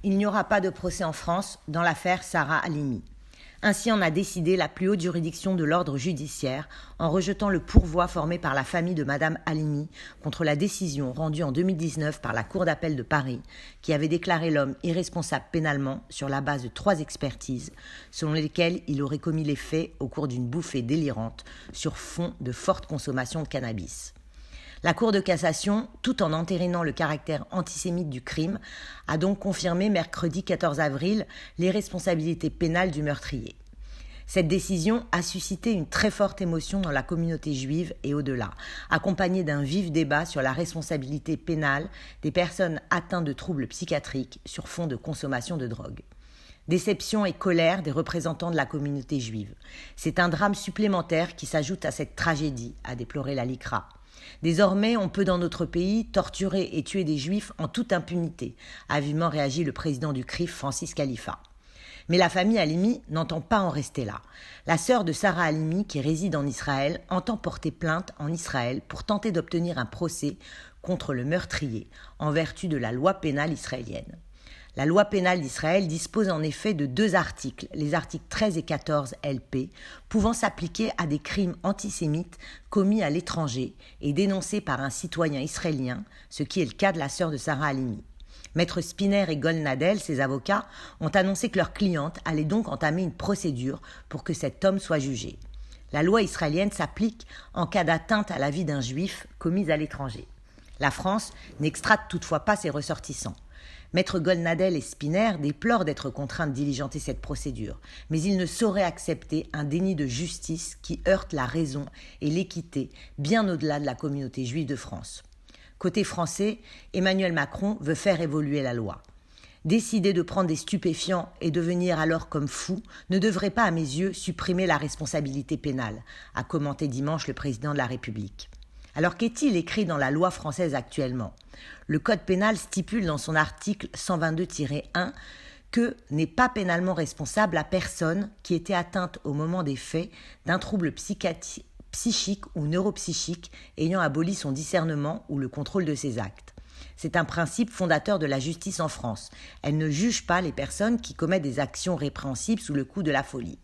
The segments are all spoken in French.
Il n'y aura pas de procès en France dans l'affaire Sarah Halimi. Ainsi en a décidé la plus haute juridiction de l'ordre judiciaire en rejetant le pourvoi formé par la famille de Madame Halimi contre la décision rendue en 2019 par la Cour d'appel de Paris qui avait déclaré l'homme irresponsable pénalement sur la base de 3 expertises selon lesquelles il aurait commis les faits au cours d'une bouffée délirante sur fond de forte consommation de cannabis. La Cour de cassation, tout en entérinant le caractère antisémite du crime, a donc confirmé mercredi 14 avril les responsabilités pénales du meurtrier. Cette décision a suscité une très forte émotion dans la communauté juive et au-delà, accompagnée d'un vif débat sur la responsabilité pénale des personnes atteintes de troubles psychiatriques sur fond de consommation de drogue. Déception et colère des représentants de la communauté juive. C'est un drame supplémentaire qui s'ajoute à cette tragédie, a déploré la LICRA. Désormais, on peut dans notre pays torturer et tuer des juifs en toute impunité, a vivement réagi le président du CRIF, Francis Khalifa. Mais la famille Halimi n'entend pas en rester là. La sœur de Sarah Halimi, qui réside en Israël, entend porter plainte en Israël pour tenter d'obtenir un procès contre le meurtrier, en vertu de la loi pénale israélienne. La loi pénale d'Israël dispose en effet de 2 articles, les articles 13 et 14 LP, pouvant s'appliquer à des crimes antisémites commis à l'étranger et dénoncés par un citoyen israélien, ce qui est le cas de la sœur de Sarah Halimi. Maître Spinner et Golnadel, ses avocats, ont annoncé que leur cliente allait donc entamer une procédure pour que cet homme soit jugé. La loi israélienne s'applique en cas d'atteinte à la vie d'un juif commise à l'étranger. La France n'extrade toutefois pas ses ressortissants. Maître Golnadel et Spinner déplorent d'être contraints de diligenter cette procédure, mais ils ne sauraient accepter un déni de justice qui heurte la raison et l'équité bien au-delà de la communauté juive de France. Côté français, Emmanuel Macron veut faire évoluer la loi. Décider de prendre des stupéfiants et devenir alors comme fou ne devrait pas, à mes yeux, supprimer la responsabilité pénale, a commenté dimanche le président de la République. Alors qu'est-il écrit dans la loi française actuellement ? Le Code pénal stipule dans son article 122-1 que n'est pas pénalement responsable la personne qui était atteinte au moment des faits d'un trouble psychique ou neuropsychique ayant aboli son discernement ou le contrôle de ses actes. C'est un principe fondateur de la justice en France. Elle ne juge pas les personnes qui commettent des actions répréhensibles sous le coup de la folie.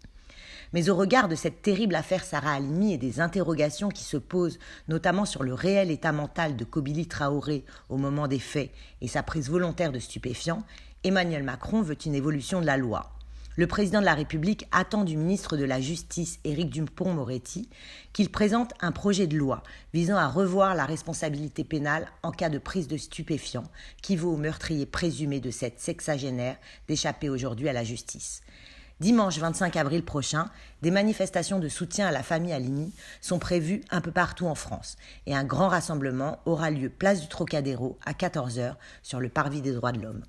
Mais au regard de cette terrible affaire Sarah Halimi et des interrogations qui se posent, notamment sur le réel état mental de Kobili Traoré au moment des faits et sa prise volontaire de stupéfiants, Emmanuel Macron veut une évolution de la loi. Le président de la République attend du ministre de la Justice, Éric Dupond-Moretti, qu'il présente un projet de loi visant à revoir la responsabilité pénale en cas de prise de stupéfiants qui vaut au meurtrier présumé de cette sexagénaire d'échapper aujourd'hui à la justice. Dimanche 25 avril prochain, des manifestations de soutien à la famille Halimi sont prévues un peu partout en France et un grand rassemblement aura lieu place du Trocadéro à 14h sur le parvis des droits de l'homme.